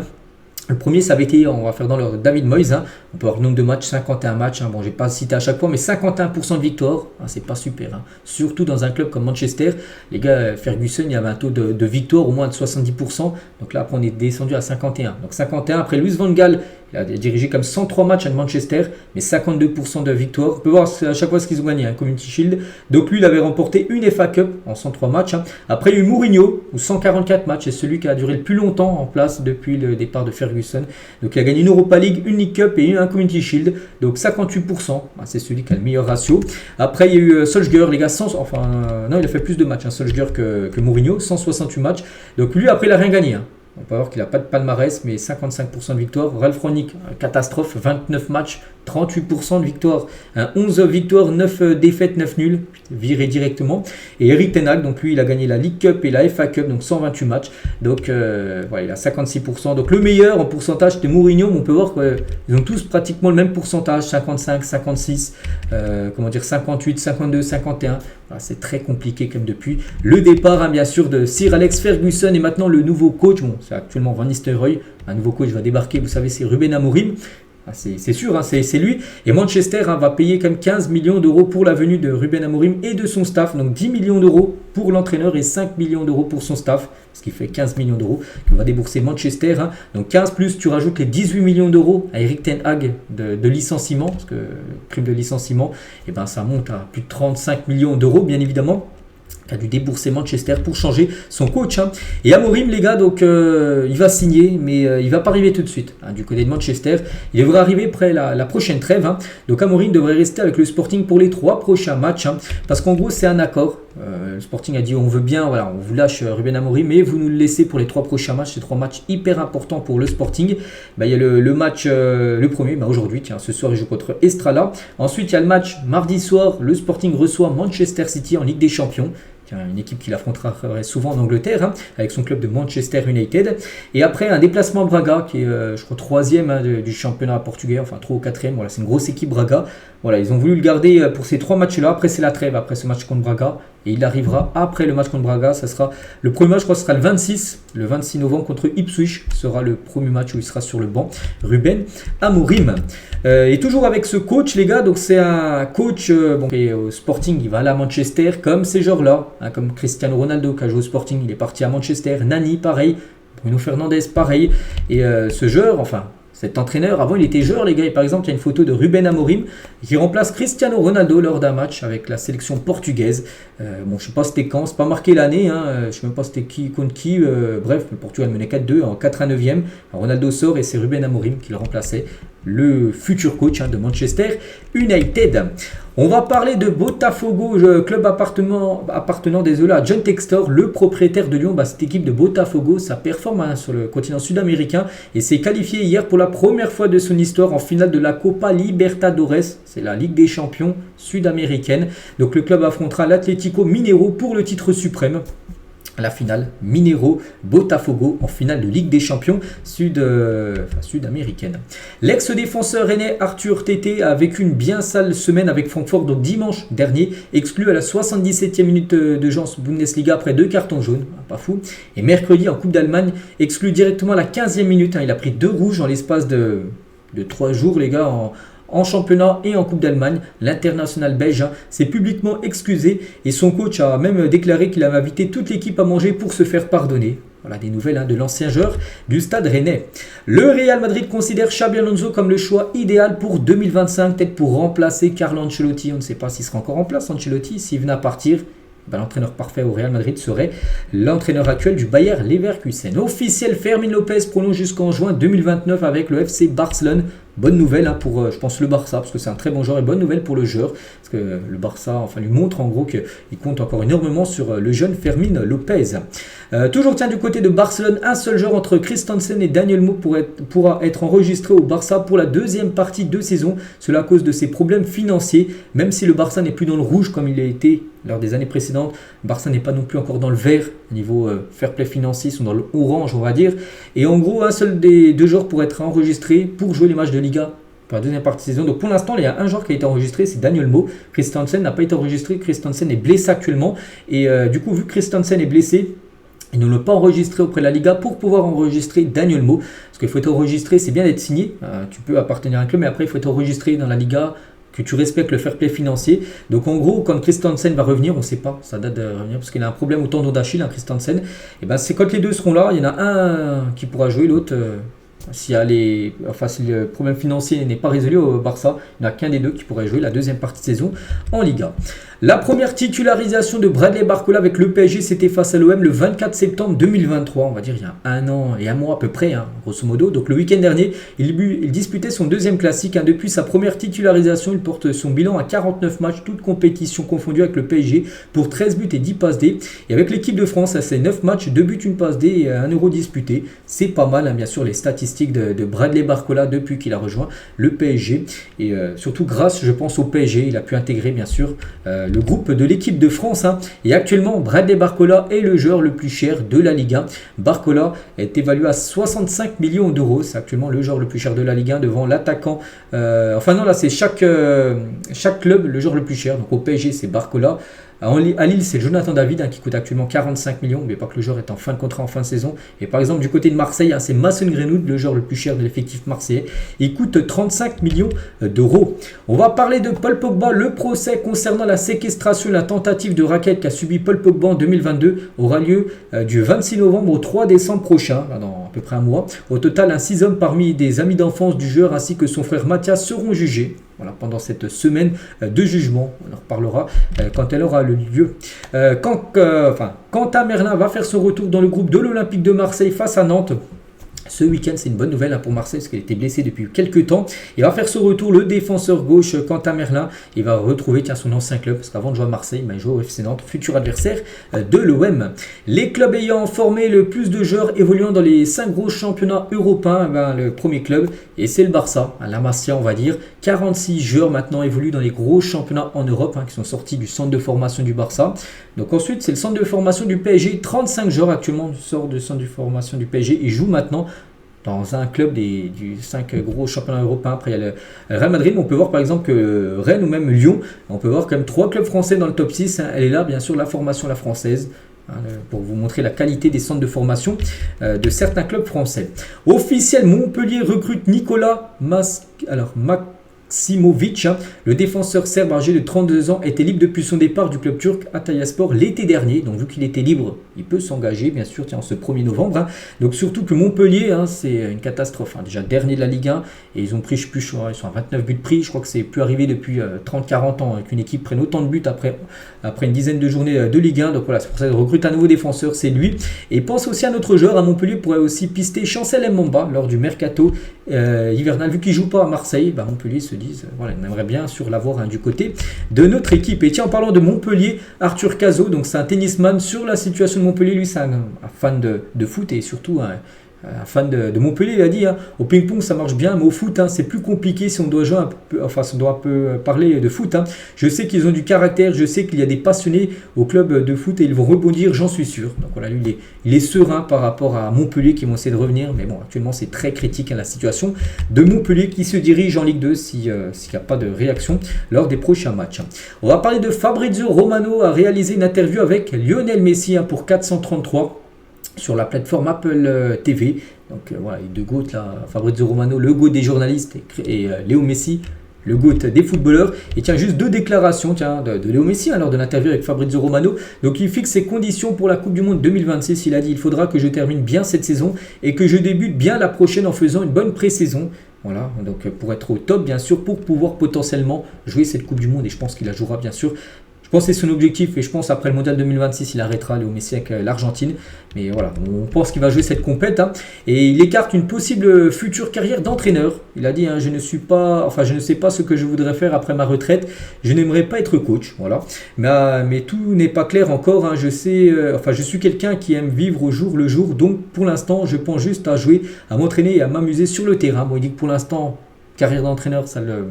Le premier, ça avait été, on va faire dans l'ordre, David Moyes. On peut avoir le nombre de matchs, 51 matchs. Bon, je n'ai pas cité à chaque fois, mais 51% de victoire, c'est pas super. Surtout dans un club comme Manchester. Les gars, Ferguson, il y avait un taux de victoire au moins de 70%. Donc là, après, on est descendu à 51. Donc 51, après Louis van Gaal, il a dirigé comme 103 matchs à Manchester, mais 52% de victoire. On peut voir à chaque fois ce qu'ils ont gagné, Community Shield. Donc lui, il avait remporté une FA Cup en 103 matchs. Après, il y a eu Mourinho, où 144 matchs, c'est celui qui a duré le plus longtemps en place depuis le départ de Ferguson. Donc il a gagné une Europa League, une League Cup et un Community Shield. Donc 58%, c'est celui qui a le meilleur ratio. Après, il y a eu Solskjaer, les gars, non, il a fait plus de matchs, Solskjaer que Mourinho, 168 matchs. Donc lui, après, il n'a rien gagné. On peut voir qu'il n'a pas de palmarès, mais 55% de victoire. Ralph Rangnick, catastrophe, 29 matchs, 38% de victoire. 11 victoires, 9 défaites, 9 nuls, viré directement. Et Eric Ten Hag, donc lui, il a gagné la League Cup et la FA Cup, donc 128 matchs. Donc voilà, il a 56%. Donc le meilleur en pourcentage, c'était Mourinho. On peut voir qu'ils ont tous pratiquement le même pourcentage, 55, 56, 58, 52, 51. Voilà, c'est très compliqué comme depuis le départ, bien sûr, de Sir Alex Ferguson et maintenant le nouveau coach. Bon, c'est actuellement Van Nistelrooy. Un nouveau coach va débarquer, vous savez, c'est Ruben Amorim. C'est sûr, c'est lui. Et Manchester va payer comme 15 millions d'euros pour la venue de Ruben Amorim et de son staff. Donc 10 millions d'euros pour l'entraîneur et 5 millions d'euros pour son staff. Ce qui fait 15 millions d'euros que va débourser Manchester. Donc 15 plus, tu rajoutes les 18 millions d'euros à Eric Ten Hag de licenciement. Parce que prime de licenciement, ça monte à plus de 35 millions d'euros, bien évidemment. A dû débourser Manchester pour changer son coach. Et Amorim, les gars, donc il va signer, mais il va pas arriver tout de suite. Du côté de Manchester, il devrait arriver après la prochaine trêve. Donc Amorim devrait rester avec le Sporting pour les 3 prochains matchs, parce qu'en gros c'est un accord. Le Sporting a dit on veut bien, voilà, on vous lâche Ruben Amorim, mais vous nous le laissez pour les 3 prochains matchs. C'est 3 matchs hyper importants pour le Sporting. Il y a le match, le premier, aujourd'hui, ce soir il joue contre Estrala. Ensuite il y a le match mardi soir, le Sporting reçoit Manchester City en Ligue des Champions. Une équipe qu'il affrontera souvent en Angleterre, avec son club de Manchester United. Et après, un déplacement à Braga, qui est, je crois, 3e du championnat portugais, enfin 3 ou 4e. Voilà, c'est une grosse équipe, Braga. Voilà, ils ont voulu le garder pour ces 3 matchs-là. Après, c'est la trêve, après ce match contre Braga. Et il arrivera après le match contre Braga. Ça sera le premier match, je crois, ce sera le 26 novembre contre Ipswich. Ce sera le premier match où il sera sur le banc. Ruben Amorim. Et toujours avec ce coach, les gars. Donc, c'est un coach qui est au Sporting. Il va aller à Manchester, comme ces joueurs-là. Comme Cristiano Ronaldo qui a joué au Sporting. Il est parti à Manchester. Nani, pareil. Bruno Fernandes, pareil. Et ce joueur, Cet entraîneur, avant il était joueur les gars, et par exemple il y a une photo de Ruben Amorim qui remplace Cristiano Ronaldo lors d'un match avec la sélection portugaise. Bon je sais pas c'était quand, c'est pas marqué l'année, je sais même pas c'était qui contre qui, bref le Portugal menait 4-2 en 89e, Ronaldo sort et c'est Ruben Amorim qui le remplaçait, le futur coach de Manchester United. On va parler de Botafogo, club appartenant à John Textor, le propriétaire de Lyon. Cette équipe de Botafogo, ça performe sur le continent sud-américain et s'est qualifié hier pour la première fois de son histoire en finale de la Copa Libertadores, c'est la Ligue des champions sud-américaine. Donc le club affrontera l'Atlético Mineiro pour le titre suprême. La finale, Mineiro Botafogo en finale de Ligue des Champions sud-américaine. L'ex-défenseur rennais Arthur Tété a vécu une bien sale semaine avec Francfort, donc dimanche dernier, exclu à la 77e minute de Jans Bundesliga après 2 cartons jaunes, pas fou. Et mercredi en Coupe d'Allemagne, exclu directement à la 15e minute, il a pris 2 rouges en l'espace de 3 jours les gars en championnat et en Coupe d'Allemagne. L'international belge s'est publiquement excusé et son coach a même déclaré qu'il avait invité toute l'équipe à manger pour se faire pardonner. Voilà des nouvelles de l'ancien joueur du Stade Rennais. Le Real Madrid considère Xabi Alonso comme le choix idéal pour 2025, peut-être pour remplacer Carlo Ancelotti. On ne sait pas s'il sera encore en place Ancelotti, s'il venait à partir. L'entraîneur parfait au Real Madrid serait l'entraîneur actuel du Bayer Leverkusen. Officiel, Fermin Lopez prolonge jusqu'en juin 2029 avec le FC Barcelone. Bonne nouvelle pour, je pense, le Barça, parce que c'est un très bon joueur, et bonne nouvelle pour le joueur, parce que le Barça lui montre en gros qu'il compte encore énormément sur le jeune Fermin Lopez. Toujours du côté de Barcelone, un seul joueur entre Christensen et Daniel Mo pourra être enregistré au Barça pour la deuxième partie de saison, cela à cause de ses problèmes financiers, même si le Barça n'est plus dans le rouge comme il a été lors des années précédentes. Le Barça n'est pas non plus encore dans le vert, niveau fair play financier, ils sont dans le orange on va dire, et en gros un seul des 2 joueurs pourrait être enregistré pour jouer les matchs de Liga pour la deuxième partie de saison. Donc pour l'instant, il y a un joueur qui a été enregistré, c'est Daniel Mo. Christensen n'a pas été enregistré, Christensen est blessé actuellement. Et du coup, vu que Christensen est blessé, ils ne l'ont pas enregistré auprès de la Liga pour pouvoir enregistrer Daniel Mo. Parce qu'il faut être enregistré, c'est bien d'être signé. Tu peux appartenir à un club, mais après, il faut être enregistré dans la Liga, que tu respectes le fair play financier. Donc en gros, quand Christensen va revenir, on ne sait pas sa date de revenir, parce qu'il a un problème au tendon d'Achille, Christensen. Et c'est quand les deux seront là, il y en a un qui pourra jouer, l'autre... si le problème financier n'est pas résolu au Barça, il n'y en a qu'un des deux qui pourrait jouer la deuxième partie de saison en Liga. La première titularisation de Bradley Barcola avec le PSG, c'était face à l'OM le 24 septembre 2023, on va dire il y a 1 an et 1 mois à peu près, grosso modo. Donc le week-end dernier, il disputait son deuxième classique. Depuis sa première titularisation, il porte son bilan à 49 matchs, toutes compétitions confondues avec le PSG, pour 13 buts et 10 passes D. Et avec l'équipe de France, c'est 9 matchs, 2 buts, 1 passe D et 1 euro disputé. C'est pas mal, bien sûr, les statistiques de Bradley Barcola depuis qu'il a rejoint le PSG. Et surtout grâce, je pense, au PSG, il a pu intégrer, bien sûr, le groupe de l'équipe de France. Et actuellement, Bradley Barcola est le joueur le plus cher de la Ligue 1. Barcola est évalué à 65 millions d'euros. C'est actuellement le joueur le plus cher de la Ligue 1 devant l'attaquant. C'est chaque club le joueur le plus cher. Donc au PSG, c'est Barcola. À Lille, c'est Jonathan David qui coûte actuellement 45 millions. N'oubliez pas que le joueur est en fin de contrat, en fin de saison. Et par exemple, du côté de Marseille, c'est Mason Greenwood, le joueur le plus cher de l'effectif marseillais. Il coûte 35 millions d'euros. On va parler de Paul Pogba. Le procès concernant la séquestration et la tentative de racket qu'a subi Paul Pogba en 2022 aura lieu du 26 novembre au 3 décembre prochain, dans à peu près un mois. Au total, 6 hommes parmi des amis d'enfance du joueur ainsi que son frère Mathias seront jugés. Voilà, pendant cette semaine de jugement, on en reparlera quand elle aura le lieu. Quentin Merlin va faire son retour dans le groupe de l'Olympique de Marseille face à Nantes. Ce week-end, c'est une bonne nouvelle pour Marseille parce qu'il était blessé depuis quelques temps. Il va faire son retour, le défenseur gauche Quentin Merlin. Il va retrouver son ancien club parce qu'avant de jouer à Marseille, il jouait au FC Nantes, futur adversaire de l'OM. Les clubs ayant formé le plus de joueurs évoluant dans les 5 gros championnats européens, le premier club, et c'est le Barça, la Masia on va dire. 46 joueurs maintenant évoluent dans les gros championnats en Europe qui sont sortis du centre de formation du Barça. Donc ensuite, c'est le centre de formation du PSG. 35 joueurs actuellement sortent du centre de formation du PSG et jouent maintenant dans un club du 5 gros championnats européens. Après, il y a le Real Madrid, mais on peut voir par exemple que Rennes ou même Lyon, on peut voir quand même 3 clubs français dans le top 6. Elle est là, bien sûr, la formation, la française, pour vous montrer la qualité des centres de formation de certains clubs français. Officiel, Montpellier recrute Nicolas Maksimovic, le défenseur serbe âgé de 32 ans, était libre depuis son départ du club turc Antalyaspor l'été dernier. Donc vu qu'il était libre il peut s'engager, bien sûr, tiens, ce 1er novembre. Hein. Donc surtout que Montpellier, hein, c'est une catastrophe. Hein. Déjà dernier de la Ligue 1, et ils ont pris, je sais plus, ils sont à 29 buts de prix. Je crois que c'est plus arrivé depuis 30-40 ans qu'une équipe prenne autant de buts après une dizaine de journées de Ligue 1. Donc voilà, c'est pour ça qu'ils recrutent un nouveau défenseur, c'est lui. Et pense aussi à un autre joueur à Montpellier, pourrait aussi pister Chancel Mbamba lors du mercato hivernal. Vu qu'il ne joue pas à Marseille, Montpellier se disent, voilà, on aimerait bien sûr l'avoir du côté de notre équipe. Et tiens, en parlant de Montpellier, Arthur Cazot, donc c'est un tennisman sur la situation de Montpellier. Lui, c'est un fan de foot et surtout un fan de Montpellier. Il a dit, au ping-pong ça marche bien, mais au foot c'est plus compliqué si on doit jouer si on doit un peu parler de foot. Je sais qu'ils ont du caractère, je sais qu'il y a des passionnés au club de foot et ils vont rebondir, j'en suis sûr. Donc voilà, lui il est serein par rapport à Montpellier qui vont essayer de revenir, mais bon, actuellement c'est très critique la situation de Montpellier qui se dirige en Ligue 2 s'il n'y a pas de réaction lors des prochains matchs. On va parler de Fabrizio Romano, a réalisé une interview avec Lionel Messi pour 433 sur la plateforme Apple TV. Donc voilà, les deux GOAT là, Fabrizio Romano, le GOAT des journalistes, et Léo Messi, le GOAT des footballeurs. Et tiens, juste deux déclarations de Léo Messi lors de l'interview avec Fabrizio Romano. Donc il fixe ses conditions pour la Coupe du Monde 2026. Il a dit, il faudra que je termine bien cette saison et que je débute bien la prochaine en faisant une bonne pré-saison. Voilà, donc pour être au top bien sûr, pour pouvoir potentiellement jouer cette Coupe du Monde, et je pense qu'il la jouera bien sûr. Je pense que c'est son objectif, et je pense après le mondial 2026 il arrêtera Léo Messi avec l'Argentine, mais voilà, on pense qu'il va jouer cette compète, et il écarte une possible future carrière d'entraîneur. Il a dit, je ne sais pas ce que je voudrais faire après ma retraite, je n'aimerais pas être coach, voilà, mais tout n'est pas clair encore, je suis quelqu'un qui aime vivre au jour le jour, donc pour l'instant je pense juste à jouer, à m'entraîner et à m'amuser sur le terrain. Bon, il dit que pour l'instant carrière d'entraîneur ça le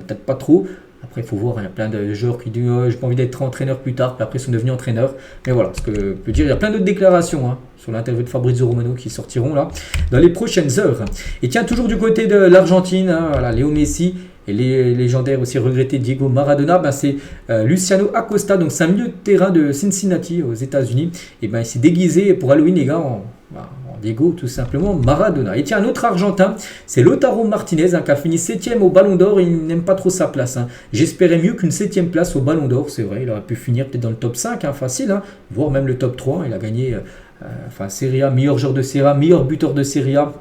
tâte pas trop. Après, il faut voir, il y a plein de joueurs qui disent j'ai pas envie d'être entraîneur plus tard, puis après ils sont devenus entraîneurs. Mais voilà, ce que je peux dire, il y a plein d'autres déclarations sur l'interview de Fabrizio Romano qui sortiront là dans les prochaines heures. Et tiens, toujours du côté de l'Argentine, voilà, Léo Messi et les légendaires aussi regrettés Diego Maradona, c'est Luciano Acosta, donc c'est un milieu de terrain de Cincinnati aux États-Unis. Et il s'est déguisé pour Halloween, les gars, en Diego, tout simplement Maradona. Et tiens, un autre Argentin, c'est Lautaro Martinez, qui a fini 7ème au Ballon d'Or. Il n'aime pas trop sa place. J'espérais mieux qu'une 7ème place au Ballon d'Or, c'est vrai. Il aurait pu finir peut-être dans le top 5, facile, voire même le top 3. Il a gagné Serie A, meilleur joueur de Serie A, meilleur buteur de Serie A,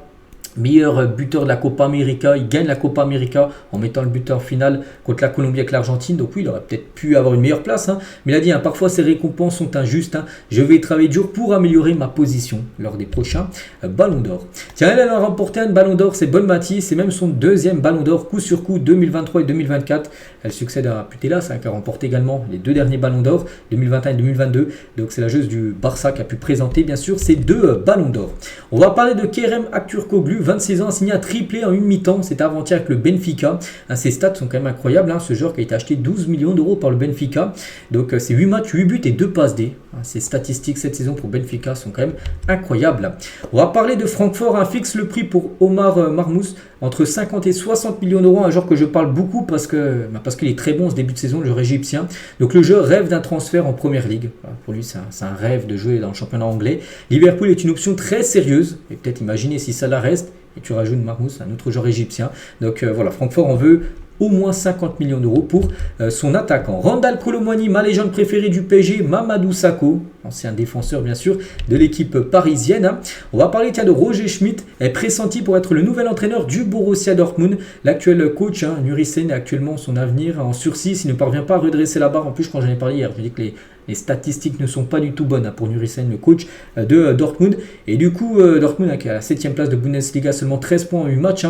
meilleur buteur de la Copa América. Il gagne la Copa América en mettant le buteur final contre la Colombie avec l'Argentine. Donc oui, il aurait peut-être pu avoir une meilleure place. Mais il a dit, parfois ces récompenses sont injustes. Je vais travailler dur pour améliorer ma position lors des prochains Ballons d'Or. Tiens, elle a remporté un Ballon d'Or, c'est Bonmati. C'est même son deuxième Ballon d'Or, coup sur coup, 2023 et 2024. Elle succède à Putellas, qui a remporté également les deux derniers Ballons d'Or, 2021 et 2022. Donc c'est la joueuse du Barça qui a pu présenter bien sûr ces deux Ballons d'Or. On va parler de Kerem Aktürkoğlu, 26 ans, a signé un triplé en une mi-temps. C'était avant-hier avec le Benfica. Ses stats sont quand même incroyables. Ce joueur qui a été acheté 12 millions d'euros par le Benfica. Donc c'est 8 matchs, 8 buts et 2 passes D. Ces statistiques cette saison pour Benfica sont quand même incroyables. On va parler de Francfort. Fixe le prix pour Omar Marmoush entre 50 et 60 millions d'euros. Un joueur que je parle beaucoup parce qu'il est très bon ce début de saison, le joueur égyptien. Donc le joueur rêve d'un transfert en Première Ligue. Pour lui, c'est un rêve de jouer dans le championnat anglais. Liverpool est une option très sérieuse. Et peut-être imaginer si ça la reste. Et tu rajoutes Marmoush, un autre joueur égyptien. Donc voilà, Francfort en veut au moins 50 millions d'euros pour son attaquant. Randal Kolo Muani, ma légende préférée du PSG, Mamadou Sakho, ancien défenseur bien sûr de l'équipe parisienne. On va parler de Roger Schmidt, est pressenti pour être le nouvel entraîneur du Borussia Dortmund. L'actuel coach, Nuri Sen, est actuellement son avenir en sursis s'il ne parvient pas à redresser la barre. En plus, quand j'en ai parlé hier, je dis que les statistiques ne sont pas du tout bonnes pour Nuri Sen, le coach de Dortmund. Et du coup, Dortmund qui est à la 7ème place de Bundesliga, seulement 13 points en 8 matchs.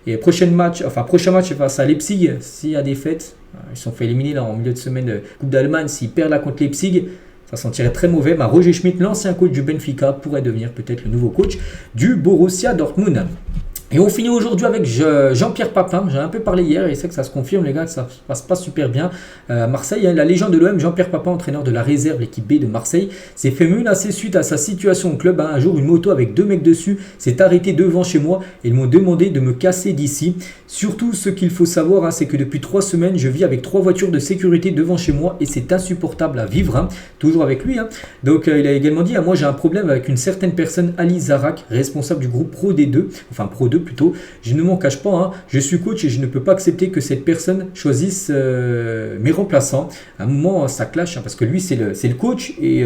Et prochain match face à Leipzig, s'il y a des fêtes, ils sont fait éliminer là, en milieu de semaine de Coupe d'Allemagne. S'ils perdent là contre Leipzig, ça sentirait très mauvais. Roger Schmidt, l'ancien coach du Benfica, pourrait devenir peut-être le nouveau coach du Borussia Dortmund. Et on finit aujourd'hui avec Jean-Pierre Papin. J'ai un peu parlé hier et c'est que ça se confirme, les gars, que ça ne passe pas super bien à Marseille. La légende de l'OM, Jean-Pierre Papin, entraîneur de la réserve, l'équipe B de Marseille, s'est fait menacer suite à sa situation au club. Un jour, une moto avec 2 mecs dessus s'est arrêtée devant chez moi et ils m'ont demandé de me casser d'ici. Surtout, ce qu'il faut savoir, c'est que depuis 3 semaines, je vis avec 3 voitures de sécurité devant chez moi et c'est insupportable à vivre. Toujours avec lui. Donc, il a également dit, moi j'ai un problème avec une certaine personne, Ali Zarak, responsable du groupe Pro D2, enfin Pro 2 plutôt. Je ne m'en cache pas, je suis coach et je ne peux pas accepter que cette personne choisisse mes remplaçants. À un moment, ça clash parce que lui, c'est le coach et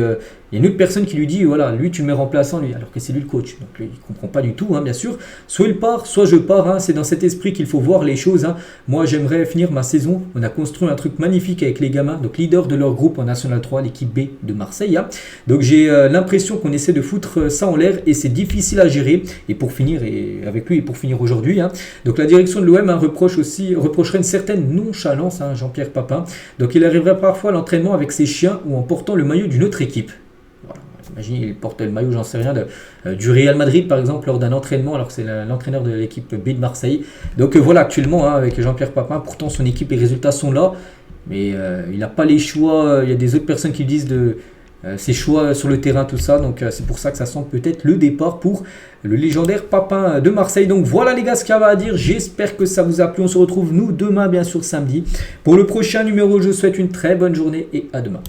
Il y a une autre personne qui lui dit, voilà, lui tu le mets remplaçant, lui, alors que c'est lui le coach. Donc lui, il ne comprend pas du tout, hein, bien sûr. Soit il part, soit je pars. Hein, c'est dans cet esprit qu'il faut voir les choses. Hein. Moi, j'aimerais finir ma saison. On a construit un truc magnifique avec les gamins, donc leader de leur groupe en National 3, l'équipe B de Marseille. Hein. Donc j'ai l'impression qu'on essaie de foutre ça en l'air et c'est difficile à gérer. Et pour finir, et avec lui, et pour finir aujourd'hui, hein, donc la direction de l'OM hein, reprocherait une certaine nonchalance, hein, Jean-Pierre Papin. Donc il arriverait parfois à l'entraînement avec ses chiens ou en portant le maillot d'une autre équipe. Voilà. Imaginez, il porte le maillot, j'en sais rien, du Real Madrid par exemple lors d'un entraînement, alors que c'est l'entraîneur de l'équipe B de Marseille. Donc voilà, actuellement hein, avec Jean-Pierre Papin, pourtant son équipe, les résultats sont là, mais il n'a pas les choix. Il y a des autres personnes qui disent de ses choix sur le terrain, tout ça. Donc c'est pour ça que ça sent peut-être le départ pour le légendaire Papin de Marseille. Donc voilà les gars ce qu'il y avait à dire. J'espère que ça vous a plu. On se retrouve nous demain bien sûr samedi. Pour le prochain numéro, je vous souhaite une très bonne journée et à demain.